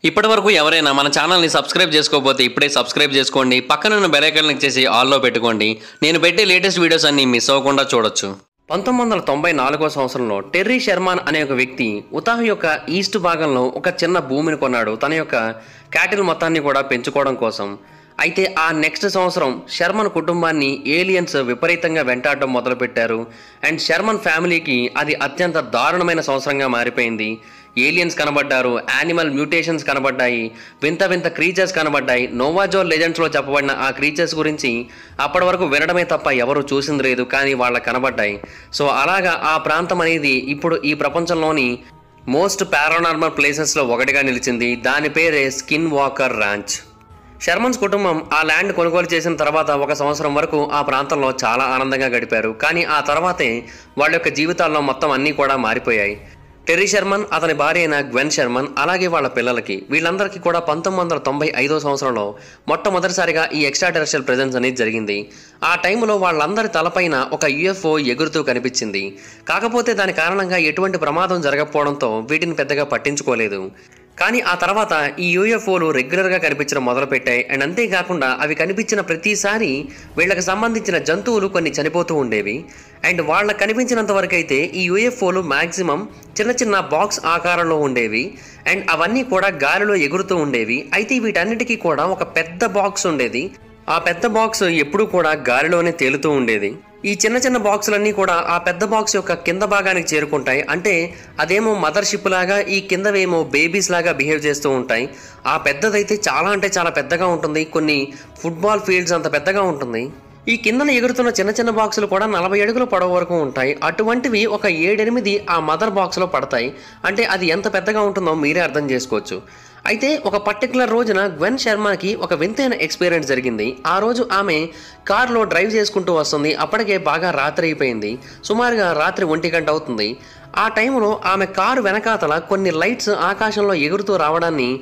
ఇప్పటివరకు ఎవరైనా మన ఛానల్ని సబ్స్క్రైబ్ చేసుకోకపోతే ఇప్పుడే సబ్స్క్రైబ్ చేసుకోండి. పక్కనున్న బెల్ ఐకాన్ క్లిక్ చేసి ఆల్లో పెట్టుకోండి. నేను పెట్టే లేటెస్ట్ వీడియోస్ అన్ని మిస్ అవ్వకుండా చూడొచ్చు. 1994 సంవత్సరంలో టెర్రీ షెర్మాన్ అనే ఒక వ్యక్తి ఉతాహ్ యొక్క ఈస్ట్ భాగంలో ఒక చిన్న భూమిని కొన్నాడు తన యొక్క క్యాటిల్ మొత్తాన్ని కూడా పెంచుకోవడం కోసం. అయితే ఆ నెక్స్ట్ సంవత్సరం షెర్మన్ కుటుంబాన్ని ఏలియన్స్ విపరీతంగా వెంటాడడం మొదలుపెట్టారు. అండ్ షెర్మన్ ఫ్యామిలీకి అది అత్యంత దారుణమైన సంవత్సరంగా మారిపోయింది. ఏలియన్స్ కనబడ్డారు, యానిమల్ మ్యూటేషన్స్ కనబడ్డాయి, వింత వింత క్రీచర్స్ కనబడ్డాయి. నోవాజోల్ లెజెండ్స్లో చెప్పబడిన ఆ క్రీచర్స్ గురించి అప్పటి వరకు వినడమే తప్ప ఎవరు చూసింది లేదు, కానీ వాళ్ళకి కనబడ్డాయి. సో అలాగా ఆ ప్రాంతం అనేది ఇప్పుడు ఈ ప్రపంచంలోని మోస్ట్ పారానార్మల్ ప్లేసెస్లో ఒకటిగా నిలిచింది. దాని పేరే స్కిన్ వాకర్ ర్యాంచ్. షెర్మన్స్ కుటుంబం ఆ ల్యాండ్ కొనుగోలు చేసిన తర్వాత ఒక సంవత్సరం వరకు ఆ ప్రాంతంలో చాలా ఆనందంగా గడిపారు. కానీ ఆ తర్వాతే వాళ్ళ యొక్క జీవితాల్లో మొత్తం అన్నీ కూడా మారిపోయాయి. టెర్రీ షెర్మన్, అతని భార్య అయిన గ్వెన్ షెర్మన్, అలాగే వాళ్ళ పిల్లలకి వీళ్ళందరికీ కూడా 1995 సంవత్సరంలో మొట్టమొదటిసారిగా ఈ ఎక్స్ట్రా టెరెస్ట్రియల్ ప్రెజెన్స్ అనేది జరిగింది. ఆ టైంలో వాళ్ళందరి తలపైన ఒక యుఎఫ్ఓ ఎగురుతూ కనిపించింది. కాకపోతే దాని కారణంగా ఎటువంటి ప్రమాదం జరగకపోవడంతో వీటిని పెద్దగా పట్టించుకోలేదు. కానీ ఆ తర్వాత ఈ యూఎఫ్ఓలు రెగ్యులర్గా కనిపించడం మొదలుపెట్టాయి. అండ్ అంతేకాకుండా అవి కనిపించిన ప్రతిసారి వీళ్ళకి సంబంధించిన జంతువులు కొన్ని చనిపోతూ ఉండేవి. అండ్ వాళ్ళకి కనిపించినంత వరకు అయితే ఈ యూఎఫ్ఓలు మ్యాక్సిమం చిన్న చిన్న బాక్స్ ఆకారంలో ఉండేవి. అండ్ అవన్నీ కూడా గాలిలో ఎగురుతూ ఉండేవి. అయితే వీటన్నిటికీ కూడా ఒక పెద్ద బాక్స్ ఉండేది. ఆ పెద్ద బాక్స్ ఎప్పుడూ కూడా గాలిలోనే తేలుతూ ఉండేది. ఈ చిన్న చిన్న బాక్సులన్నీ కూడా ఆ పెద్ద బాక్స్ యొక్క కింద భాగానికి చేరుకుంటాయి. అంటే అదేమో మదర్ షిప్ లాగా, ఈ కిందవేమో బేబీస్ లాగా బిహేవ్ చేస్తూ ఉంటాయి. ఆ పెద్దదైతే చాలా అంటే చాలా పెద్దగా ఉంటుంది, కొన్ని ఫుట్బాల్ ఫీల్డ్స్ అంత పెద్దగా ఉంటుంది. ఈ కిందన ఎగురుతున్న చిన్న చిన్న బాక్సులు కూడా 40 అడుగుల పొడవు వరకు ఉంటాయి. అటువంటివి ఒక 7-8 ఆ మదర్ బాక్స్లో పడతాయి. అంటే అది ఎంత పెద్దగా ఉంటుందో మీరే అర్థం చేసుకోవచ్చు. అయితే ఒక పర్టికులర్ రోజున గ్వెన్ షెర్మాకి ఒక వింతైన ఎక్స్పీరియన్స్ జరిగింది. ఆ రోజు ఆమె కారులో డ్రైవ్ చేసుకుంటూ వస్తుంది. అప్పటికే బాగా రాత్రి అయిపోయింది, సుమారుగా రాత్రి 1 గంట అవుతుంది. ఆ టైంలో ఆమె కారు వెనకాతల కొన్ని లైట్స్ ఆకాశంలో ఎగురుతూ రావడాన్ని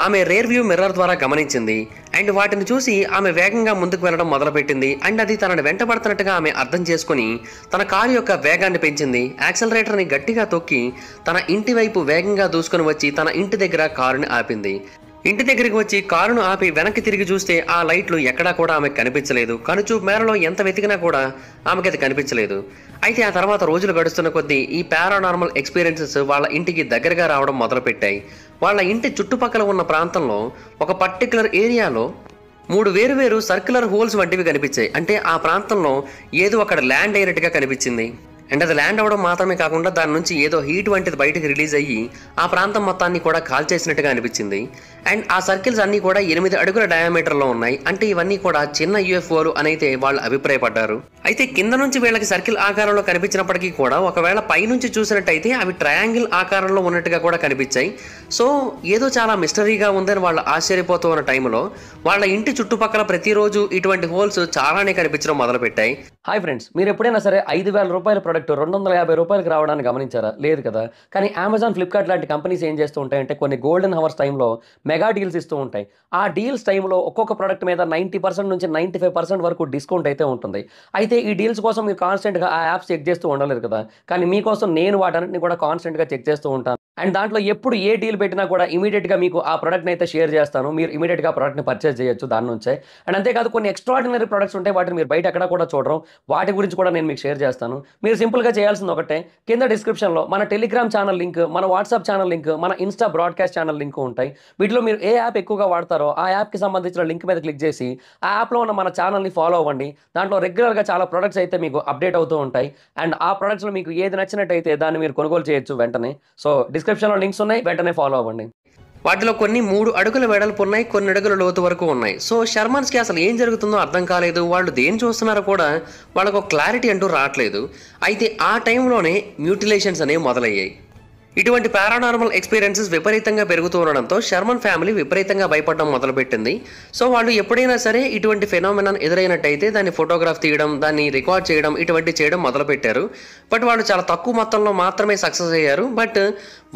ఆమె రేర్ వ్యూ మిర్రర్ ద్వారా గమనించింది. అండ్ వాటిని చూసి ఆమె వేగంగా ముందుకు వెళ్ళడం మొదలుపెట్టింది. అండ్ అది తనని వెంటబడుతున్నట్టుగా ఆమె అర్థం చేసుకుని తన కారు యొక్క వేగాన్ని పెంచింది. యాక్సలరేటర్ని గట్టిగా తొక్కి తన ఇంటి వైపు వేగంగా దూసుకొని వచ్చి తన ఇంటి దగ్గర కారుని ఆపింది. ఇంటి దగ్గరికి వచ్చి కారును ఆపి వెనక్కి తిరిగి చూస్తే ఆ లైట్లు ఎక్కడా కూడా ఆమెకు కనిపించలేదు. కనుచూపు మేరలో ఎంత వెతికినా కూడా ఆమెకి అది కనిపించలేదు. అయితే ఆ తర్వాత రోజులు గడుస్తున్న కొద్దీ ఈ పారానార్మల్ ఎక్స్పీరియన్సెస్ వాళ్ళ ఇంటికి దగ్గరగా రావడం మొదలుపెట్టాయి. వాళ్ళ ఇంటి చుట్టుపక్కల ఉన్న ప్రాంతంలో ఒక పర్టికులర్ ఏరియాలో 3 వేరు సర్క్యులర్ హోల్స్ వంటివి కనిపించాయి. అంటే ఆ ప్రాంతంలో ఏదో అక్కడ ల్యాండ్ అయినట్టుగా కనిపించింది. అండ్ అది ల్యాండ్ అవ్వడం మాత్రమే కాకుండా దాని నుంచి ఏదో హీట్ వంటిది బయటకు రిలీజ్ అయ్యి ఆ ప్రాంతం మొత్తాన్ని కూడా కాల్చేసినట్టుగా అనిపించింది. అండ్ ఆ సర్కిల్స్ అన్నీ కూడా 8 అడుగుల డయామీటర్లో ఉన్నాయి. అంటే ఇవన్నీ కూడా చిన్న యూఎఫ్ఓలు అనైతే వాళ్ళు అభిప్రాయపడ్డారు. అయితే కింద నుంచి వీళ్ళకి సర్కిల్ ఆకారంలో కనిపించినప్పటికీ కూడా ఒకవేళ పైనుంచి చూసినట్టయితే అవి ట్రయాంగిల్ ఆకారంలో ఉన్నట్టుగా కూడా కనిపించాయి. సో ఏదో చాలా మిస్టరీగా ఉందని వాళ్ళు ఆశ్చర్యపోతూ ఉన్న టైంలో వాళ్ళ ఇంటి చుట్టుపక్కల ప్రతిరోజు ఇటువంటి హోల్స్ చాలానే కనిపించడం మొదలుపెట్టాయి. హాయ్ ఫ్రెండ్స్, మీరు ఎప్పుడైనా సరే 5,000 రూపాయల ప్రొడక్ట్ 250 రూపాయలకు రావడానికి గమనించారా? లేదు కదా. కానీ అమెజాన్, ఫ్లిప్కార్ట్ లాంటి కంపెనీస్ ఏం చేస్తూ ఉంటాయంటే కొన్ని గోల్డెన్ హవర్స్ టైంలో మెగా డీల్స్ ఇస్తూ ఉంటాయి. ఆ డీల్స్ టైంలో ఒక్కొక్క ప్రోడక్ట్ మీద 90% నుంచి 95% వరకు డిస్కౌంట్ అయితే ఉంటుంది. అయితే ఈ డీల్స్ కోసం మీరు కాన్స్టెంట్గా ఆ యాప్స్ చెక్ చేస్తూ ఉండలేరు కదా. కానీ మీకోసం నేను వాటన్నిటిని కూడా కాన్స్టెంట్గా చెక్ చేస్తూ ఉంటాను. అండ్ దాంట్లో ఎప్పుడు ఏ డీల్ పెట్టినా కూడా ఇమీడియట్గా మీకు ఆ ప్రోడక్ట్ని అయితే షేర్ చేస్తాను. మీరు ఇమీడియట్గా ప్రోడక్ట్ని పర్చేస్ చేయొచ్చు దాని నుంచే. అండ్ అంతేకాదు కొన్ని ఎక్స్ట్రాడినరీ ప్రొడక్ట్స్ ఉంటాయి, వాటిని మీరు బయట ఎక్కడ కూడా చూడరు. వాటి గురించి కూడా నేను మీకు షేర్ చేస్తాను. మీరు సింపుల్గా చేయాల్సింది ఒకటే, కింద డిస్క్రిప్షన్లో మన టెలిగ్రామ్ ఛానల్ లింక్, మన వాట్సాప్ ఛానల్ లింక్, మన ఇన్స్టా బ్రాడ్కాస్ట్ ఛానల్ లింక్ ఉంటాయి. వీటిలో మీరు ఏ యాప్ ఎక్కువగా వాడతారో ఆ యాప్కి సంబంధించిన లింక్ మీద క్లిక్ చేసి ఆ యాప్లో ఉన్న మన ఛానల్ని ఫాలో అవ్వండి. దాంట్లో రెగ్యులర్గా చాలా ప్రొడక్ట్స్ అయితే మీకు అప్డేట్ అవుతూ ఉంటాయి. అండ్ ఆ ప్రొడక్ట్స్లో మీకు ఏది నచ్చినట్టయితే దాన్ని మీరు కొనుగోలు చేయొచ్చు వెంటనే. సో డిస్క్రిప్షన్లో లింక్స్ ఉన్నాయి, వెంటనే ఫాలో అవ్వండి. వాటిలో కొన్ని 3 అడుగుల వెడల్పు ఉన్నాయి, కొన్ని అడుగుల లోతు వరకు ఉన్నాయి. సో షెర్మన్స్కి అసలు ఏం జరుగుతుందో అర్థం కాలేదు. వాళ్ళు దేని చూస్తున్నారో కూడా వాళ్ళకు క్లారిటీ అంటూ రావట్లేదు. అయితే ఆ టైంలోనే మ్యూటిలేషన్స్ అనేవి మొదలయ్యాయి. ఇటువంటి పారానార్మల్ ఎక్స్పీరియన్సెస్ విపరీతంగా పెరుగుతూ ఉండడంతో షెర్మన్ ఫ్యామిలీ విపరీతంగా భయపడడం మొదలుపెట్టింది. సో వాళ్ళు ఎప్పుడైనా సరే ఇటువంటి ఫెనామినాన్ ఎదురైనట్టయితే దాన్ని ఫోటోగ్రాఫ్ తీయడం, దాన్ని రికార్డ్ చేయడం, ఇటువంటి చేయడం మొదలుపెట్టారు. బట్ వాళ్ళు చాలా తక్కువ మొత్తంలో మాత్రమే సక్సెస్ అయ్యారు. బట్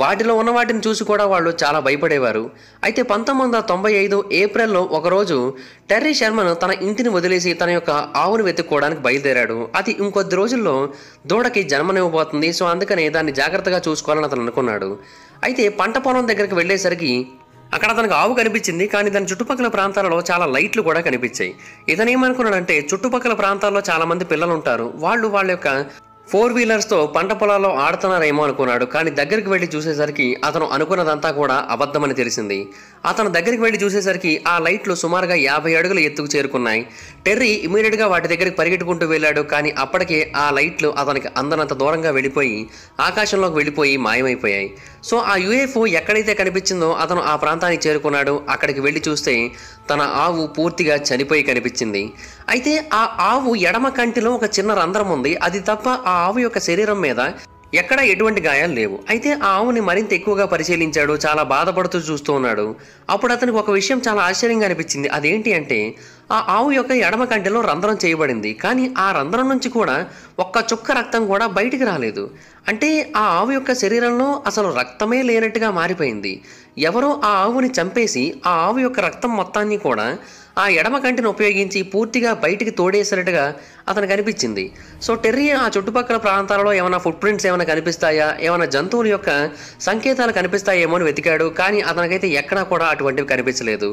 వాటిలో ఉన్న వాటిని చూసి కూడా వాళ్ళు చాలా భయపడేవారు. అయితే 1995 ఏప్రిల్లో ఒకరోజు టెర్రీ షెర్మన్ తన ఇంటిని వదిలేసి తన యొక్క ఆవును వెతుక్కోవడానికి బయలుదేరాడు. అది ఇంకొద్ది రోజుల్లో దూడకి జన్మనివ్వబోతుంది. సో అందుకనే దాన్ని జాగ్రత్తగా చూసుకోవాలని అతను అనుకున్నాడు. అయితే పంట పొలం దగ్గరికి వెళ్ళేసరికి అక్కడ అతనికి ఆవు కనిపించింది, కానీ దాని చుట్టుపక్కల ప్రాంతాలలో చాలా లైట్లు కూడా కనిపించాయి. ఇతనేమనుకున్నాడంటే చుట్టుపక్కల ప్రాంతాల్లో చాలా మంది పిల్లలు ఉంటారు, వాళ్ళ యొక్క 4 వీలర్స్తో పంట పొలాల్లో ఆడుతున్నారేమో అనుకున్నాడు. కానీ దగ్గరికి వెళ్ళి చూసేసరికి అతను అనుకున్నదంతా కూడా అబద్ధమని తెలిసింది. అతను దగ్గరికి వెళ్ళి చూసేసరికి ఆ లైట్లు సుమారుగా 50 అడుగుల ఎత్తుకు చేరుకున్నాయి. టెర్రీ ఇమీడియట్గా వాటి దగ్గరికి పరిగెట్టుకుంటూ వెళ్ళాడు. కానీ అప్పటికే ఆ లైట్లు అతనికి అందనంత దూరంగా వెళ్ళిపోయి ఆకాశంలోకి వెళ్ళిపోయి మాయమైపోయాయి. సో ఆ యూఎఫ్ఓ ఎక్కడైతే కనిపించిందో అతను ఆ ప్రాంతానికి చేరుకున్నాడు. అక్కడికి వెళ్ళి చూస్తే తన ఆవు పూర్తిగా చనిపోయి కనిపించింది. అయితే ఆ ఆవు ఎడమ కంటిలో ఒక చిన్న రంధ్రం ఉంది, అది తప్ప ఆ ఆవు యొక్క శరీరం మీద ఎక్కడ ఎటువంటి గాయాలు లేవు. అయితే ఆ ఆవుని మరింత ఎక్కువగా పరిశీలించాడు, చాలా బాధపడుతూ చూస్తూ ఉన్నాడు. అప్పుడు అతనికి ఒక విషయం చాలా ఆశ్చర్యంగా అనిపించింది. అదేంటి అంటే ఆ ఆవు యొక్క ఎడమ కంటిలో రంధ్రం చేయబడింది, కానీ ఆ రంధ్రం నుంచి కూడా ఒక్క చుక్క రక్తం కూడా బయటికి రాలేదు. అంటే ఆ ఆవు యొక్క శరీరంలో అసలు రక్తమే లేనట్టుగా మారిపోయింది. ఎవరో ఆ ఆవుని చంపేసి ఆ ఆవు యొక్క రక్తం మొత్తాన్ని కూడా ఆ ఎడమ కంటిని ఉపయోగించి పూర్తిగా బయటికి తోడేసినట్టుగా అతనికి అనిపించింది. సో టెర్రీ ఆ చుట్టుపక్కల ప్రాంతాలలో ఏమైనా ఫుట్ ప్రింట్స్ ఏమైనా కనిపిస్తాయా, ఏమైనా జంతువుల యొక్క సంకేతాలు కనిపిస్తాయేమో అని వెతికాడు. కానీ అతనికైతే ఎక్కడా కూడా అటువంటివి కనిపించలేదు.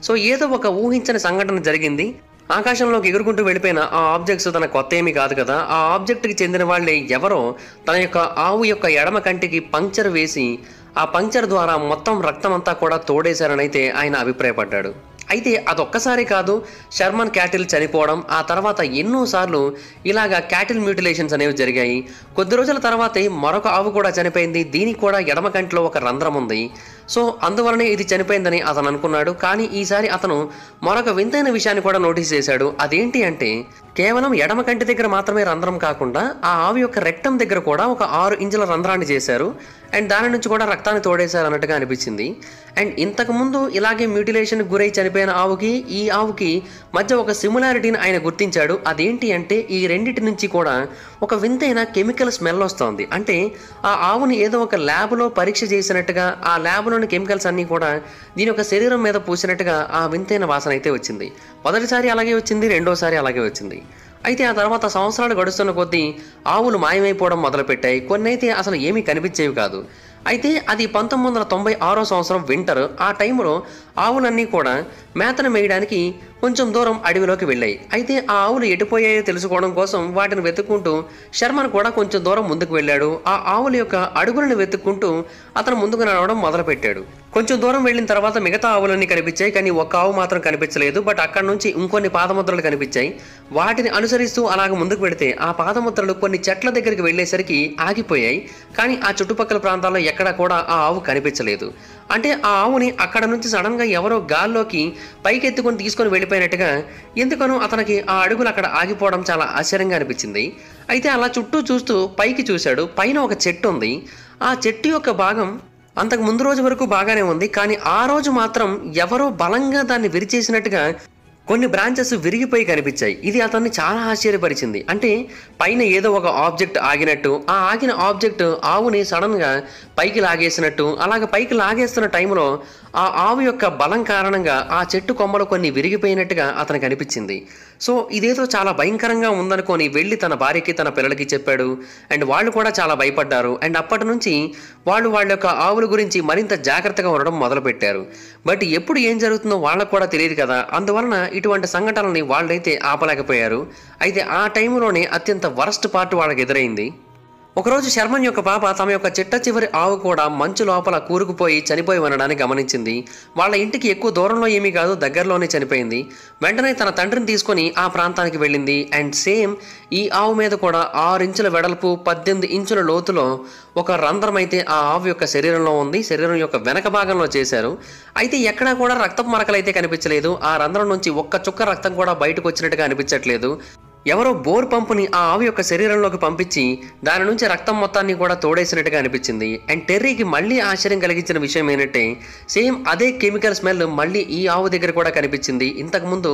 సో ఏదో ఒక ఊహించని సంఘటన జరిగింది. ఆకాశంలోకి ఎగురుకుంటూ వెళ్ళిపోయిన ఆ ఆబ్జెక్ట్స్ తన కొత్త ఏమీ కాదు కదా. ఆ ఆబ్జెక్ట్కి చెందిన వాళ్ళే ఎవరో తన యొక్క ఆవు యొక్క ఎడమ కంటికి పంక్చర్ వేసి ఆ పంక్చర్ ద్వారా మొత్తం రక్తం అంతా కూడా తోడేశారనైతే ఆయన అభిప్రాయపడ్డాడు. అయితే అదొక్కసారి కాదు, షర్మన్ క్యాటిల్ చనిపోవడం, ఆ తర్వాత ఎన్నోసార్లు ఇలాగా క్యాటిల్ మ్యూటిలేషన్స్ అనేవి జరిగాయి. కొద్ది రోజుల తర్వాతే మరొక ఆవు కూడా చనిపోయింది, దీనికి కూడా ఎడమ కంటిలో ఒక రంధ్రం ఉంది. సో అందువలనే ఇది చనిపోయిందని అతను అనుకున్నాడు. కానీ ఈసారి అతను మరొక వింతైన విషయాన్ని కూడా నోటీస్ చేశాడు. అదేంటి అంటే కేవలం ఎడమ కంటి దగ్గర మాత్రమే రంధ్రం కాకుండా ఆ ఆవు యొక్క రెక్టం దగ్గర కూడా ఒక 6 ఇంచుల రంధ్రాన్ని చేశారు. అండ్ దాని నుంచి కూడా రక్తాన్ని తోడేశారు అన్నట్టుగా అనిపించింది. అండ్ ఇంతకుముందు ఇలాగే మ్యూటిలేషన్కి గురై చనిపోయిన ఆవుకి ఈ ఆవుకి మధ్య ఒక సిమిలారిటీని ఆయన గుర్తించాడు. అదేంటి అంటే ఈ రెండింటి నుంచి కూడా ఒక వింతైన కెమికల్ స్మెల్ వస్తుంది. అంటే ఆ ఆవుని ఏదో ఒక ల్యాబ్లో పరీక్ష చేసినట్టుగా ఆ ల్యాబ్లోని కెమికల్స్ అన్నీ కూడా దీని యొక్క శరీరం మీద పూసినట్టుగా ఆ వింతైన వాసన అయితే వచ్చింది. మొదటిసారి అలాగే వచ్చింది, రెండోసారి అలాగే వచ్చింది. అయితే ఆ తర్వాత సంవత్సరాలు గడుస్తున్న కొద్దీ ఆవులు మాయమైపోవడం మొదలుపెట్టాయి. కొన్ని అయితే అసలు ఏమీ కనిపించేవి కాదు. అయితే అది 1996 సంవత్సరం వింటర్. ఆ టైంలో ఆవులన్నీ కూడా మేతను మేయడానికి కొంచెం దూరం అడవిలోకి వెళ్ళాయి. అయితే ఆ ఆవులు ఎటుపోయాయో తెలుసుకోవడం కోసం వాటిని వెతుక్కుంటూ షర్మన్ కూడా కొంచెం దూరం ముందుకు వెళ్ళాడు. ఆ ఆవుల యొక్క అడుగులను వెతుక్కుంటూ అతను ముందుకు నడవడం మొదలుపెట్టాడు. కొంచెం దూరం వెళ్ళిన తర్వాత మిగతా ఆవులన్నీ కనిపించాయి, కానీ ఒక్క ఆవు మాత్రం కనిపించలేదు. బట్ అక్కడ నుంచి ఇంకొన్ని పాదముద్రలు కనిపించాయి. వాటిని అనుసరిస్తూ అలాగ ముందుకు వెళితే ఆ పాదముద్రలు కొన్ని చెట్ల దగ్గరికి వెళ్ళేసరికి ఆగిపోయాయి. కానీ ఆ చుట్టుపక్కల ప్రాంతాల్లో ఎక్కడా కూడా ఆ ఆవు కనిపించలేదు. అంటే ఆ ఆవుని అక్కడ నుంచి సడన్గా ఎవరో గాల్లోకి పైకెత్తుకొని తీసుకొని వెళ్ళిపోయినట్టుగా ఎందుకనో అతనికి ఆ అడుగులు అక్కడ ఆగిపోవడం చాలా ఆశ్చర్యంగా అనిపించింది. అయితే అలా చుట్టూ చూస్తూ పైకి చూశాడు. పైన ఒక చెట్టు ఉంది. ఆ చెట్టు యొక్క భాగం అంతకు ముందు రోజు వరకు బాగానే ఉంది, కానీ ఆ రోజు మాత్రం ఎవరో బలంగా దాన్ని విరిచేసినట్టుగా కొన్ని బ్రాంచెస్ విరిగిపోయి కనిపించాయి. ఇది అతన్ని చాలా ఆశ్చర్యపరిచింది. అంటే పైన ఏదో ఒక ఆబ్జెక్ట్ ఆగినట్టు, ఆ ఆగిన ఆబ్జెక్ట్ ఆవుని సడన్గా పైకి లాగేసినట్టు, అలాగ పైకి లాగేస్తున్న టైంలో ఆ ఆవు యొక్క బలం కారణంగా ఆ చెట్టు కొమ్మలు కొన్ని విరిగిపోయినట్టుగా అతనికి అనిపించింది. సో ఇదేదో చాలా భయంకరంగా ఉందనుకొని వెళ్ళి తన భార్యకి తన పిల్లలకి చెప్పాడు. అండ్ వాళ్ళు కూడా చాలా భయపడ్డారు. అండ్ అప్పటి నుంచి వాళ్ళ యొక్క ఆవుల గురించి మరింత జాగ్రత్తగా ఉండడం మొదలుపెట్టారు. బట్ ఎప్పుడు ఏం జరుగుతుందో వాళ్ళకు కూడా తెలియదు కదా. అందువలన ఇటువంటి సంఘటనల్ని వాళ్ళైతే ఆపలేకపోయారు. అయితే ఆ టైంలోనే అత్యంత వరస్ట్ పార్ట్ వాళ్ళకి ఎదురైంది. ఒకరోజు శర్మన్ యొక్క పాప తమ యొక్క చిట్ట చివరి ఆవు కూడా మంచు లోపల కూరుకుపోయి చనిపోయి ఉండడాన్ని గమనించింది. వాళ్ళ ఇంటికి ఎక్కువ దూరంలో ఏమీ కాదు, దగ్గరలోనే చనిపోయింది. వెంటనే తన తండ్రిని తీసుకొని ఆ ప్రాంతానికి వెళ్ళింది. అండ్ సేమ్ ఈ ఆవు మీద కూడా 6 ఇంచుల వెడల్పు 18 ఇంచుల లోతులో ఒక రంధ్రం అయితే ఆ ఆవు యొక్క శరీరంలో ఉంది. శరీరం యొక్క వెనక భాగంలో చేశారు. అయితే ఎక్కడా కూడా రక్తపు మరకలు అయితే కనిపించలేదు. ఆ రంధ్రం నుంచి ఒక్క చుక్క రక్తం కూడా బయటకు వచ్చినట్టుగా అనిపించట్లేదు. ఎవరో బోర్ పంపుని ఆ ఆవు యొక్క శరీరంలోకి పంపించి దాని నుంచి రక్తం మొత్తాన్ని కూడా తోడేసినట్టుగా అనిపించింది. అండ్ టెర్రీకి మళ్ళీ ఆశ్చర్యం కలిగించిన విషయం ఏంటంటే సేమ్ అదే కెమికల్ స్మెల్ మళ్ళీ ఈ ఆవు దగ్గర కూడా కనిపించింది. ఇంతకుముందు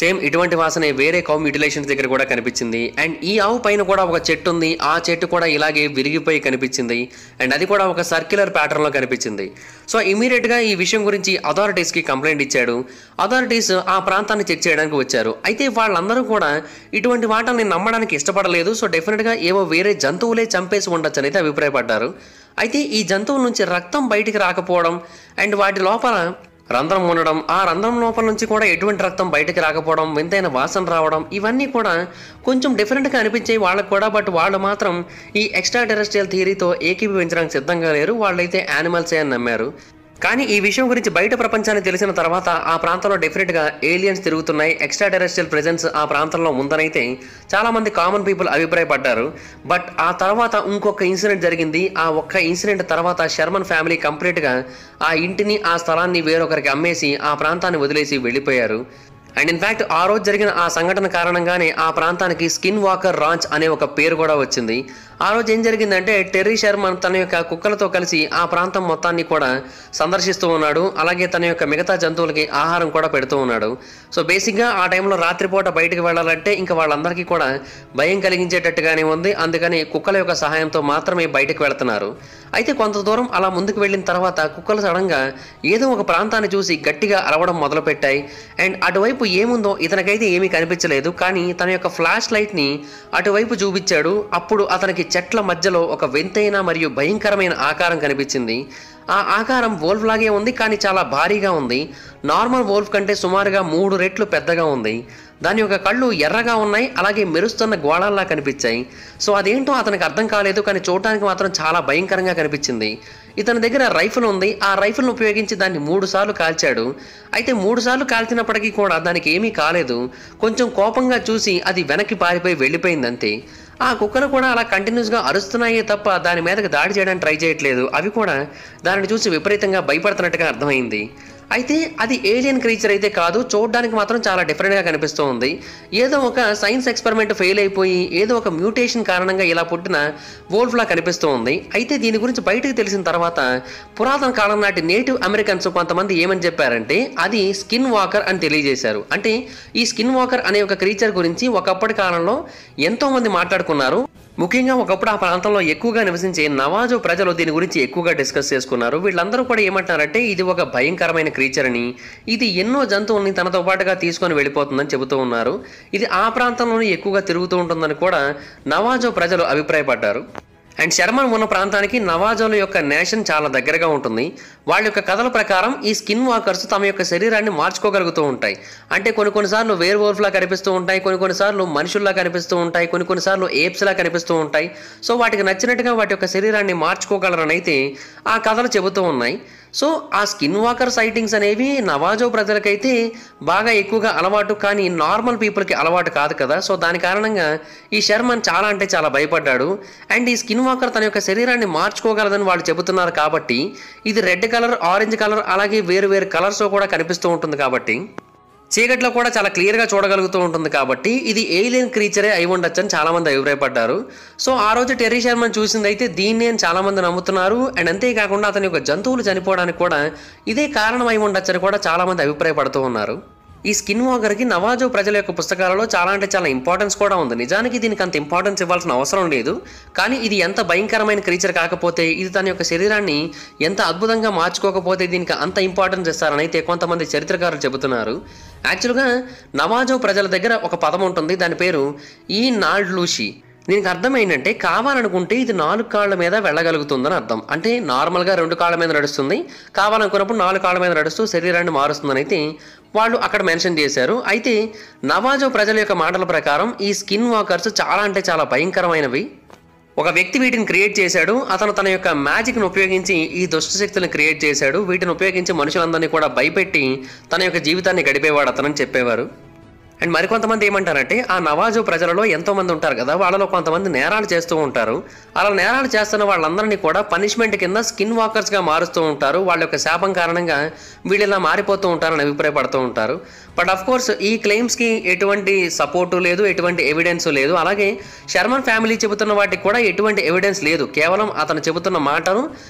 సేమ్ ఇటువంటి వాసనే వేరే కౌ మ్యూటిలేషన్స్ దగ్గర కూడా కనిపించింది. అండ్ ఈ ఆవు పైన కూడా ఒక చెట్టు ఉంది. ఆ చెట్టు కూడా ఇలాగే విరిగిపోయి కనిపించింది. అండ్ అది కూడా ఒక సర్క్యులర్ ప్యాటర్న్లో కనిపించింది. సో ఇమీడియట్గా ఈ విషయం గురించి అథారిటీస్కి కంప్లైంట్ ఇచ్చాడు. అథారిటీస్ ఆ ప్రాంతాన్ని చెక్ చేయడానికి వచ్చారు. అయితే వాళ్ళందరూ కూడా ఇటువంటి వాటిని నమ్మడానికి ఇష్టపడలేదు. సో డెఫినెట్గా ఏవో వేరే జంతువులే చంపేసి ఉండొచ్చు అనేది అభిప్రాయపడ్డారు. అయితే ఈ జంతువుల నుంచి రక్తం బయటికి రాకపోవడం అండ్ వాటి లోపల రంధ్రం ఉండడం, ఆ రంధ్రం లోపల నుంచి కూడా ఎటువంటి రక్తం బయటికి రాకపోవడం, వింతైన వాసన రావడం, ఇవన్నీ కూడా కొంచెం డిఫరెంట్గా అనిపించాయి వాళ్ళకు కూడా. బట్ వాళ్ళు మాత్రం ఈ ఎక్స్ట్రా టెరెస్ట్రియల్ థియరీతో ఏకీభవించడానికి సిద్ధంగా లేరు. వాళ్ళైతే యానిమల్సే అని నమ్మారు. కానీ ఈ విషయం గురించి బయట ప్రపంచానికి తెలిసిన తర్వాత ఆ ప్రాంతంలో డెఫినెట్గా ఏలియన్స్ తిరుగుతున్నాయి, ఎక్స్ట్రా టెరెస్ట్రియల్ ప్రెజెన్స్ ఆ ప్రాంతంలో ఉందనైతే చాలామంది కామన్ పీపుల్ అభిప్రాయపడ్డారు. బట్ ఆ తర్వాత ఇంకొక ఇన్సిడెంట్ జరిగింది. ఆ ఒక్క ఇన్సిడెంట్ తర్వాత షర్మన్ ఫ్యామిలీ కంప్లీట్గా ఆ ఇంటిని, ఆ స్థలాన్ని వేరొకరికి అమ్మేసి ఆ ప్రాంతాన్ని వదిలేసి వెళ్ళిపోయారు. అండ్ ఇన్ఫ్యాక్ట్ ఆ రోజు జరిగిన ఆ సంఘటన కారణంగానే ఆ ప్రాంతానికి స్కిన్ వాకర్ రాంచ్ అనే ఒక పేరు కూడా వచ్చింది. ఆ రోజు ఏం జరిగిందంటే టెర్రీ షర్మన్ తన యొక్క కుక్కలతో కలిసి ఆ ప్రాంతం మొత్తాన్ని కూడా సందర్శిస్తూ ఉన్నాడు. అలాగే తన యొక్క మిగతా జంతువులకి ఆహారం కూడా పెడుతూ ఉన్నాడు. సో బేసిక్గా ఆ టైంలో రాత్రిపూట బయటకు వెళ్ళాలంటే ఇంకా వాళ్ళందరికీ కూడా భయం కలిగించేటట్టుగానే ఉంది. అందుకని కుక్కల యొక్క సహాయంతో మాత్రమే బయటకు వెళ్తున్నారు. అయితే కొంత దూరం అలా ముందుకు వెళ్ళిన తర్వాత కుక్కలు సడన్గా ఏదో ఒక ప్రాంతాన్ని చూసి గట్టిగా అరవడం మొదలుపెట్టాయి. అండ్ అటువైపు ఏముందో ఇతనికైతే ఏమీ కనిపించలేదు. కానీ తన యొక్క ఫ్లాష్ లైట్ని అటువైపు చూపించాడు. అప్పుడు అతనికి చెట్ల మధ్యలో ఒక వింతైన మరియు భయంకరమైన ఆకారం కనిపించింది. ఆ ఆకారం వోల్ఫ్ లాగే ఉంది, కానీ చాలా భారీగా ఉంది. నార్మల్ వోల్ఫ్ కంటే సుమారుగా 3 రెట్లు పెద్దగా ఉంది. దాని యొక్క కళ్ళు ఎర్రగా ఉన్నాయి, అలాగే మెరుస్తున్న గోళాల్లా కనిపించాయి. సో అదేంటో అతనికి అర్థం కాలేదు, కానీ చూడటానికి మాత్రం చాలా భయంకరంగా కనిపించింది. ఇతని దగ్గర రైఫిల్ ఉంది. ఆ రైఫిల్ను ఉపయోగించి దాన్ని 3 సార్లు కాల్చాడు. అయితే 3 సార్లు కాల్చినప్పటికీ కూడా దానికి ఏమీ కాలేదు. కొంచెం కోపంగా చూసి అది వెనక్కి పారిపోయి వెళ్ళిపోయిందంతే. ఆ కుక్కలు కూడా అలా కంటిన్యూస్గా అరుస్తున్నాయే తప్ప దాని మీదకి దాడి చేయడానికి ట్రై చేయట్లేదు. అవి కూడా దానిని చూసి విపరీతంగా భయపడుతున్నట్టుగా అర్థమైంది. అయితే అది ఏలియన్ క్రీచర్ అయితే కాదు, చూడడానికి మాత్రం చాలా డిఫరెంట్గా కనిపిస్తూ ఉంది. ఏదో ఒక సైన్స్ ఎక్స్పెరిమెంట్ ఫెయిల్ అయిపోయి ఏదో ఒక మ్యూటేషన్ కారణంగా ఇలా పుట్టిన వోల్ఫ్లా కనిపిస్తూ ఉంది. అయితే దీని గురించి బయటకు తెలిసిన తర్వాత పురాతన కాలం నాటి నేటివ్ అమెరికన్స్ కొంతమంది ఏమని చెప్పారంటే అది స్కిన్ వాకర్ అని తెలియజేశారు. అంటే ఈ స్కిన్ వాకర్ అనే ఒక క్రీచర్ గురించి ఒకప్పటి కాలంలో ఎంతోమంది మాట్లాడుకున్నారు. ముఖ్యంగా ఒకప్పుడు ఆ ప్రాంతంలో ఎక్కువగా నివసించే నవాజో ప్రజలు దీని గురించి ఎక్కువగా డిస్కస్ చేసుకున్నారు. వీళ్ళందరూ కూడా ఏమంటారంటే ఇది ఒక భయంకరమైన క్రీచర్ అని, ఇది ఎన్నో జంతువుల్ని తనతో పాటుగా తీసుకొని వెళ్ళిపోతుందని చెబుతూ ఉన్నారు. ఇది ఆ ప్రాంతంలోనే ఎక్కువగా తిరుగుతూ ఉంటుందని కూడా నవాజో ప్రజలు అభిప్రాయపడ్డారు. అండ్ షర్మన్ ఉన్న ప్రాంతానికి నవాజోల యొక్క నేషన్ చాలా దగ్గరగా ఉంటుంది. వాళ్ళ యొక్క కథల ప్రకారం ఈ స్కిన్ వాకర్స్ తమ యొక్క శరీరాన్ని మార్చుకోగలుగుతూ ఉంటాయి. అంటే కొన్నిసార్లు వేర్ వోల్ఫ్లా కనిపిస్తూ ఉంటాయి, కొన్నిసార్లు మనుషుల్లా కనిపిస్తూ ఉంటాయి, కొన్నిసార్లు ఏప్స్లా కనిపిస్తూ ఉంటాయి. సో వాటికి నచ్చినట్టుగా వాటి యొక్క శరీరాన్ని మార్చుకోగలరని అయితే ఆ కథలు చెబుతూ ఉన్నాయి. సో ఆ స్కిన్ వాకర్ సైటింగ్స్ అనేవి నవాజో ప్రజలకైతే బాగా ఎక్కువగా అలవాటు, కానీ నార్మల్ పీపుల్కి అలవాటు కాదు కదా. సో దాని కారణంగా ఈ షర్మన్ చాలా అంటే చాలా భయపడ్డాడు. అండ్ ఈ స్కిన్ వాకర్ తన యొక్క శరీరాన్ని మార్చుకోగలదని వాళ్ళు చెబుతున్నారు కాబట్టి ఇది రెడ్ కలర్, ఆరెంజ్ కలర్, అలాగే వేరు వేరు కలర్స్లో కూడా కనిపిస్తూ ఉంటుంది. కాబట్టి చీకట్లో కూడా చాలా క్లియర్గా చూడగలుగుతూ ఉంటుంది. కాబట్టి ఇది ఏలియన్ క్రీచరే అయి ఉండొచ్చు అని చాలామంది అభిప్రాయపడ్డారు. సో ఆ రోజు టెర్రీ షర్మన్ చూసింది అయితే దీన్నే అని చాలామంది నమ్ముతున్నారు. అండ్ అంతేకాకుండా అతని యొక్క జంతువులు చనిపోవడానికి కూడా ఇదే కారణం అయి ఉండొచ్చు అని కూడా చాలామంది అభిప్రాయపడుతూ ఉన్నారు. ఈ స్కిన్ వాకర్కి నవాజో ప్రజల యొక్క పుస్తకాలలో చాలా అంటే చాలా ఇంపార్టెన్స్ కూడా ఉంది. నిజానికి దీనికి అంత ఇంపార్టెన్స్ ఇవ్వాల్సిన అవసరం లేదు, కానీ ఇది ఎంత భయంకరమైన క్రీచర్ కాకపోతే, ఇది తన యొక్క శరీరాన్ని ఎంత అద్భుతంగా మార్చుకోకపోతే దీనికి అంత ఇంపార్టెన్స్ ఇస్తారని అయితే కొంతమంది చరిత్రకారులు చెబుతున్నారు. యాక్చువల్గా నవాజో ప్రజల దగ్గర ఒక పదం ఉంటుంది, దాని పేరు ఈ నాల్డ్లూషి. దీనికి అర్థం ఏంటంటే కావాలనుకుంటే ఇది 4 కాళ్ళ మీద వెళ్ళగలుగుతుందని అర్థం. అంటే నార్మల్గా 2 కాళ్ళ మీద నడుస్తుంది, కావాలనుకున్నప్పుడు 4 కాళ్ళ మీద నడుస్తూ శరీరాన్ని మారుస్తుందని అయితే వాళ్ళు అక్కడ మెన్షన్ చేశారు. అయితే నవాజో ప్రజల యొక్క మాటల ప్రకారం ఈ స్కిన్ వాకర్స్ చాలా అంటే చాలా భయంకరమైనవి. ఒక వ్యక్తి వీటిని క్రియేట్ చేశాడు. అతను తన యొక్క మ్యాజిక్ను ఉపయోగించి ఈ దుష్ట శక్తులను క్రియేట్ చేశాడు. వీటిని ఉపయోగించి మనుషులందరినీ కూడా భయపెట్టి తన యొక్క జీవితాన్ని గడిపేవాడు అతనని చెప్పేవారు. అండ్ మరికొంతమంది ఏమంటారంటే ఆ నవాజో ప్రజలలో ఎంతోమంది ఉంటారు కదా, వాళ్ళలో కొంతమంది నేరాలు చేస్తూ ఉంటారు. అలా నేరాలు చేస్తున్న వాళ్ళందరినీ కూడా పనిష్మెంట్ కింద స్కిన్ వాకర్స్గా మారుస్తూ ఉంటారు. వాళ్ళ యొక్క శాపం కారణంగా వీళ్ళు ఇలా మారిపోతూ ఉంటారని అభిప్రాయపడుతూ ఉంటారు. బట్ అఫ్ కోర్స్ ఈ క్లెయిమ్స్కి ఎటువంటి సపోర్టు లేదు, ఎటువంటి ఎవిడెన్స్ లేదు. అలాగే షర్మన్ ఫ్యామిలీ చెబుతున్న వాటికి కూడా ఎటువంటి ఎవిడెన్స్ లేదు. కేవలం అతను చెబుతున్న మాటలు,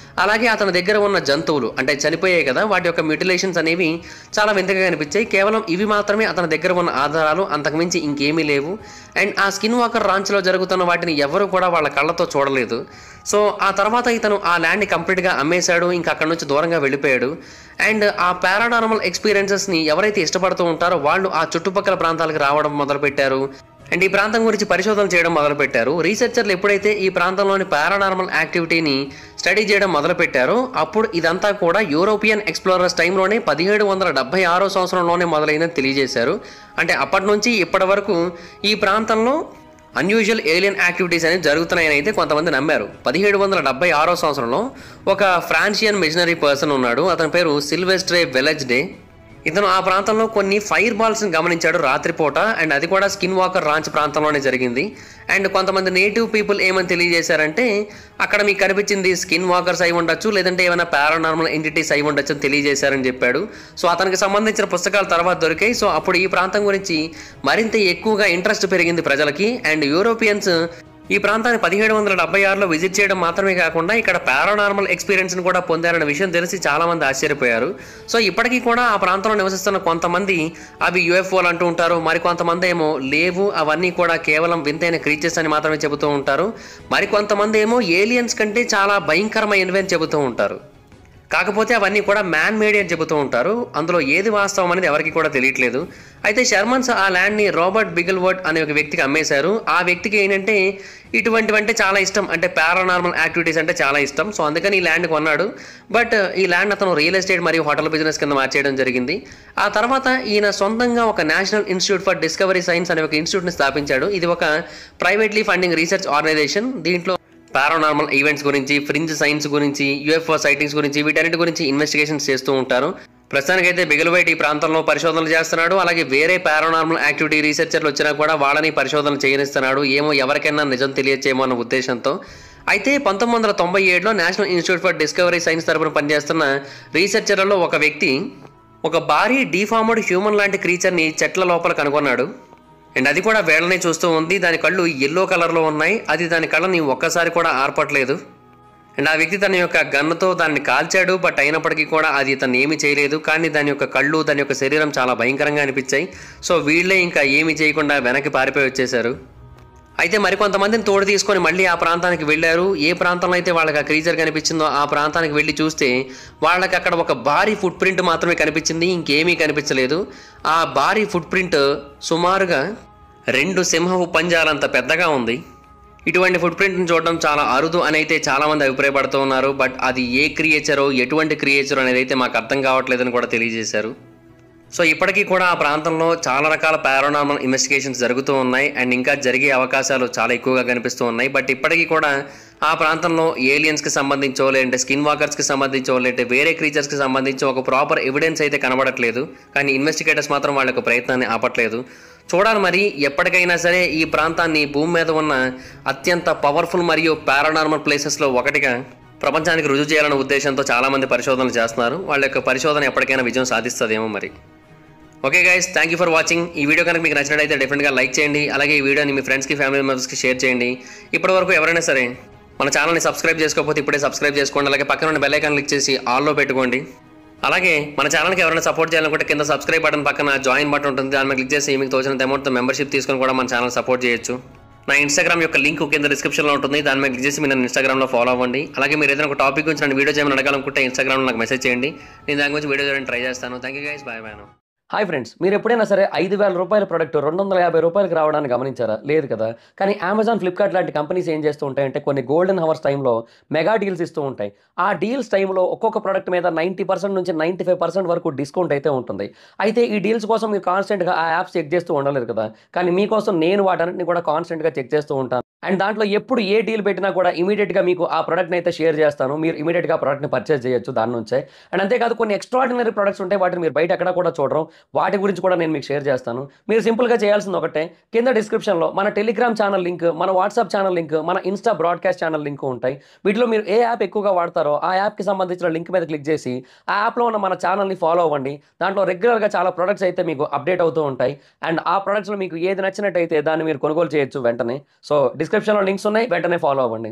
అలాగే అతని దగ్గర ఉన్న జంతువులు అంటే చనిపోయాయి కదా, వాటి యొక్క మ్యూటిలేషన్స్ అనేవి చాలా వింతగా కనిపించాయి. కేవలం ఇవి మాత్రమే అతని దగ్గర ఉన్న ఆధారాలు, అంతకుమించి ఇంకేమీ లేవు. అండ్ ఆ స్కిన్ వాకర్ రాంచ్లో జరుగుతున్న వాటిని ఎవరు కూడా వాళ్ళ కళ్ళతో చూడలేదు. సో ఆ తర్వాత ఇతను ఆ ల్యాండ్ని కంప్లీట్గా అమ్మేశాడు, ఇంకా అక్కడ నుంచి దూరంగా వెళ్ళిపోయాడు. అండ్ ఆ పారానార్మల్ ఎక్స్పీరియన్సెస్ని ఎవరైతే ఇష్టపడుతూ ఉంటారో వాళ్ళు ఆ చుట్టుపక్కల ప్రాంతాలకు రావడం మొదలుపెట్టారు. అండ్ ఈ ప్రాంతం గురించి పరిశోధన చేయడం మొదలుపెట్టారు. రీసెర్చర్లు ఎప్పుడైతే ఈ ప్రాంతంలోని పారానార్మల్ యాక్టివిటీని స్టడీ చేయడం మొదలుపెట్టారో అప్పుడు ఇదంతా కూడా యూరోపియన్ ఎక్స్ప్లోరర్స్ టైంలోనే 1776 సంవత్సరంలోనే మొదలైందని తెలియజేశారు. అంటే అప్పటి నుంచి ఇప్పటి వరకు ఈ ప్రాంతంలో అన్యూజువల్ ఏలియన్ యాక్టివిటీస్ అనేవి జరుగుతున్నాయని అయితే కొంతమంది నమ్మారు. 1776 సంవత్సరంలో ఒక ఫ్రాన్షియన్ మిషనరీ పర్సన్ ఉన్నాడు. అతని పేరు సిల్వెస్ట్రే వెలెజ్డే. ఇతను ఆ ప్రాంతంలో కొన్ని ఫైర్ బాల్స్ని గమనించాడు రాత్రిపూట. అండ్ అది కూడా స్కిన్ వాకర్ రాంచ్ ప్రాంతంలోనే జరిగింది. అండ్ కొంతమంది నేటివ్ పీపుల్ ఏమని తెలియజేశారంటే అక్కడ మీకు కనిపించింది స్కిన్ వాకర్స్ అయి ఉండొచ్చు, లేదంటే ఏమైనా పారానార్మల్ ఎంటిటీస్ అయి ఉండొచ్చు అని తెలియజేశారని చెప్పాడు. సో అతనికి సంబంధించిన పుస్తకాలు తర్వాత దొరికాయి. సో అప్పుడు ఈ ప్రాంతం గురించి మరింత ఎక్కువగా ఇంట్రెస్ట్ పెరిగింది ప్రజలకి. అండ్ యూరోపియన్స్ ఈ ప్రాంతాన్ని 1776లో విజిట్ చేయడం మాత్రమే కాకుండా ఇక్కడ పారానార్మల్ ఎక్స్పీరియన్స్ని కూడా పొందారన్న విషయం తెలిసి చాలామంది ఆశ్చర్యపోయారు. సో ఇప్పటికీ కూడా ఆ ప్రాంతంలో నివసిస్తున్న కొంతమంది అవి యూఎఫ్ఓలు అంటూ ఉంటారు, మరికొంతమంది ఏమో లేవు, అవన్నీ కూడా కేవలం వింతైన క్రీచర్స్ అని మాత్రమే చెబుతూ ఉంటారు, మరికొంతమంది ఏమో ఏలియన్స్ కంటే చాలా భయంకరమైనవి అని చెబుతూ ఉంటారు. కాకపోతే అవన్నీ కూడా మ్యాన్ మేడ్ అని చెబుతూ ఉంటారు. అందులో ఏది వాస్తవం అనేది ఎవరికి కూడా తెలియట్లేదు. అయితే షర్మన్స్ ఆ ల్యాండ్ని రాబర్ట్ బిగల్వర్డ్ అనే ఒక వ్యక్తికి అమ్మేశారు. ఆ వ్యక్తికి ఏంటంటే ఇటువంటివంటే చాలా ఇష్టం, అంటే పారానార్మల్ యాక్టివిటీస్ అంటే చాలా ఇష్టం. సో అందుకని ఈ ల్యాండ్ కొన్నాడు. బట్ ఈ ల్యాండ్ అతను రియల్ ఎస్టేట్ మరియు హోటల్ బిజినెస్ కింద మార్చేయడం జరిగింది. ఆ తర్వాత ఈయన సొంతంగా ఒక national institute for discovery science అనే ఒక ఇన్స్టిట్యూట్ని స్థాపించాడు. ఇది ఒక ప్రైవేట్లీ ఫండింగ్ రీసెర్చ్ ఆర్గనైజేషన్. దీంట్లో పారానార్మల్ ఈవెంట్స్ గురించి, ఫ్రింజ్ సైన్స్ గురించి, యూఎఫ్ఓ సైటింగ్స్ గురించి వీటన్నిటి గురించి ఇన్వెస్టిగేషన్స్ చేస్తూ ఉంటారు. ప్రస్తుతానికైతే బిగల్వైట్ ఈ ప్రాంతంలో పరిశోధనలు చేస్తున్నాడు. అలాగే వేరే పారానార్మల్ యాక్టివిటీ రీసెర్చర్లు వచ్చినా కూడా వాళ్ళని పరిశోధనలు చేయనిస్తున్నాడు. ఏమో ఎవరికైనా నిజం తెలియచేమో అన్న ఉద్దేశంతో. అయితే 1997లో national institute for discovery science తరపున పనిచేస్తున్న రీసెర్చర్లలో ఒక వ్యక్తి ఒక భారీ డీఫార్మ్డ్ హ్యూమన్ లాంటి క్రీచర్ని చెట్ల లోపల కనుగొన్నాడు. అండ్ అది కూడా వేళ్ళనే చూస్తూ ఉంది. దాని కళ్ళు ఎల్లో కలర్లో ఉన్నాయి. అది దాని కళ్ళని ఒక్కసారి కూడా ఆర్పట్లేదు. అండ్ ఆ వ్యక్తి తన యొక్క గన్నుతో దాన్ని కాల్చాడు. బట్ అయినప్పటికీ కూడా అది తను ఏమీ చేయలేదు. కానీ దాని యొక్క కళ్ళు, దాని యొక్క శరీరం చాలా భయంకరంగా అనిపించాయి. సో వీళ్ళే ఇంకా ఏమీ చేయకుండా వెనక్కి పారిపోయి వచ్చేశారు. అయితే మరికొంతమందిని తోడు తీసుకొని మళ్ళీ ఆ ప్రాంతానికి వెళ్ళారు. ఏ ప్రాంతంలో అయితే వాళ్ళకి ఆ క్రీచర్ కనిపించిందో ఆ ప్రాంతానికి వెళ్ళి చూస్తే వాళ్ళకి అక్కడ ఒక భారీ ఫుట్ ప్రింట్ మాత్రమే కనిపించింది, ఇంకేమీ కనిపించలేదు. ఆ భారీ ఫుట్ ప్రింట్ సుమారుగా 2 సింహపు పంజాలంత పెద్దగా ఉంది. ఇటువంటి ఫుట్ ప్రింట్ని చూడడం చాలా అరుదు అని అయితే చాలామంది అభిప్రాయపడుతూ ఉన్నారు. బట్ అది ఏ క్రియేచరో, ఎటువంటి క్రియేచర్ అనేది అయితే మాకు అర్థం కావట్లేదని కూడా తెలియజేశారు. సో ఇప్పటికీ కూడా ఆ ప్రాంతంలో చాలా రకాల పారానార్మల్ ఇన్వెస్టిగేషన్స్ జరుగుతూ ఉన్నాయి. అండ్ ఇంకా జరిగే అవకాశాలు చాలా ఎక్కువగా కనిపిస్తూ ఉన్నాయి. బట్ ఇప్పటికీ కూడా ఆ ప్రాంతంలో ఏలియన్స్కి సంబంధించో, లేదంటే స్కిన్ వాకర్స్కి సంబంధించో, లేదంటే వేరే క్రీచర్స్కి సంబంధించో ఒక ప్రాపర్ ఎవిడెన్స్ అయితే కనబడట్లేదు. కానీ ఇన్వెస్టిగేటర్స్ మాత్రం వాళ్ళ యొక్క ప్రయత్నాన్ని ఆపట్లేదు. చూడాలి మరి ఎప్పటికైనా సరే ఈ ప్రాంతాన్ని భూమి మీద ఉన్న అత్యంత పవర్ఫుల్ మరియు పారానార్మల్ ప్లేసెస్లో ఒకటిగా ప్రపంచానికి రుజువు చేయాలనే ఉద్దేశంతో చాలామంది పరిశోధనలు చేస్తున్నారు. వాళ్ళ యొక్క పరిశోధన ఎప్పటికైనా విజయం సాధిస్తుందేమో మరి. Okay guys, thank you for watching. ఈ వీడియో కనుక మీకు నచ్చినట్లయితే డెఫినెట్గా లైక్ చేయండి. అలాగే ఈ వీడియోని మీ ఫ్రెండ్స్కి, ఫ్యామిలీ మెంబర్స్కి షేర్ చేయండి. ఇప్పటివరకు ఎవరైనా సరే మన ఛానల్ని సబ్స్క్రైబ్ చేసుకోకపోతే ఇప్పుడే సబ్స్క్రైబ్ చేసుకోండి. అలాగే పక్కన ఉన్న బెల్ ఐకాన్ క్లిక్ చేసి ఆల్లో పెట్టుకోండి. అలాగే మన ఛానల్కి ఎవరైనా సపోర్ట్ చేయాలనుకుంటే కింద సబ్స్క్రైబ్ బటన్ పక్కన జాయిన్ బటన్ ఉంటుంది. దాని మీద క్లిక్ చేసి మీకు తోచినంత అమౌంట్తో మెంబర్షిప్ తీసుకొని కూడా మన ఛానల్ సపోర్ట్ చేయొచ్చు. నా ఇన్స్టాగ్రామ్ యొక్క లింక్ కింద డిస్క్రిప్షన్లో ఉంటుంది. దాని మీద క్లిక్ చేసి మీరు నన్ను ఇన్స్టాగ్రామ్లో ఫాలో అవ్వండి. అలాగే మీరు ఏదైనా ఒక టాపిక్ గురించి నన్ను వీడియో చేయమని అడగాలనుకుంటే ఇన్స్టాగ్రామ్లో నాకు మెసేజ్ చేయండి. నేను దాని గురించి వీడియో చేయడానికి ట్రై చేస్తాను. Thank you guys, bye bye. Hi friends, మీరు ఎప్పుడైనా సరే 5,000 రూపాయల ప్రొడక్ట్ 250 రూపాయలకి రావడానికి గమనించారా? లేదు కదా. కానీ అమెజాన్, ఫ్లిప్కార్ట్ లాంటి కంపెనీస్ ఏం చేస్తూ ఉంటాయంటే కొన్ని గోల్డెన్ హవర్స్ టైంలో మెగా డీల్స్ ఇస్తూ ఉంటాయి. ఆ డీల్స్ టైంలో ఒక్కొక్క ప్రొడక్ట్ మీద 90% నుంచి 95% వరకు డిస్కౌంట్ అయితే ఉంటుంది. అయితే ఈ డీల్స్ కోసం మీరు కాన్స్టెంట్గా ఆ యాప్స్ చెక్ చేస్తూ ఉండలేదు కదా. కానీ మీకోసం నేను వాటన్నిటిని కూడా కాన్స్టెంట్గా చెక్ చేస్తూ ఉంటాను. అండ్ దాంట్లో ఎప్పుడు ఏ డీల్ పెట్టినా కూడా ఇమీడియట్గా మీకు ఆ ప్రొడక్ట్ని అయితే షేర్ చేస్తాను. మీరు ఇమీడియట్గా ప్రొడక్ట్ని పర్చేస్ చేయొచ్చు దాని నుంచే. అండ్ అంతేకాదు కొన్ని ఎక్స్ట్రాడినరీ ప్రొడక్ట్స్ ఉంటాయి, వాటిని మీరు బయట ఎక్కడ కూడా చూడరు. వాటి గురించి కూడా నేను మీకు షేర్ చేస్తాను. మీరు సింపుల్గా చేయాల్సింది ఒకటే, కింద డిస్క్రిప్షన్లో మన టెలిగ్రామ్ ఛానల్ లింక్, మన వాట్సాప్ ఛానల్ లింక్, మన ఇన్స్టా బ్రాడ్కాస్ట్ ఛానల్ లింక్ ఉంటాయి. వీటిలో మీరు ఏ యాప్ ఎక్కువగా వాడతారో ఆ యాప్కి సంబంధించిన లింక్ మీద క్లిక్ చేసి ఆ యాప్లో ఉన్న మన ఛానల్ని ఫాలో అవ్వండి. దాంట్లో రెగ్యులర్గా చాలా ప్రొడక్ట్స్ అయితే మీకు అప్డేట్ అవుతూ ఉంటాయి. అండ్ ఆ ప్రొడక్ట్స్లో మీకు ఏది నచ్చినట్టయితే దాన్ని మీరు కొనుగోలు చేయొచ్చు వెంటనే. సో డిస్క్రిప్షన్లో లింక్స్ ఉన్నాయి, వెంటనే ఫాలో అవ్వండి.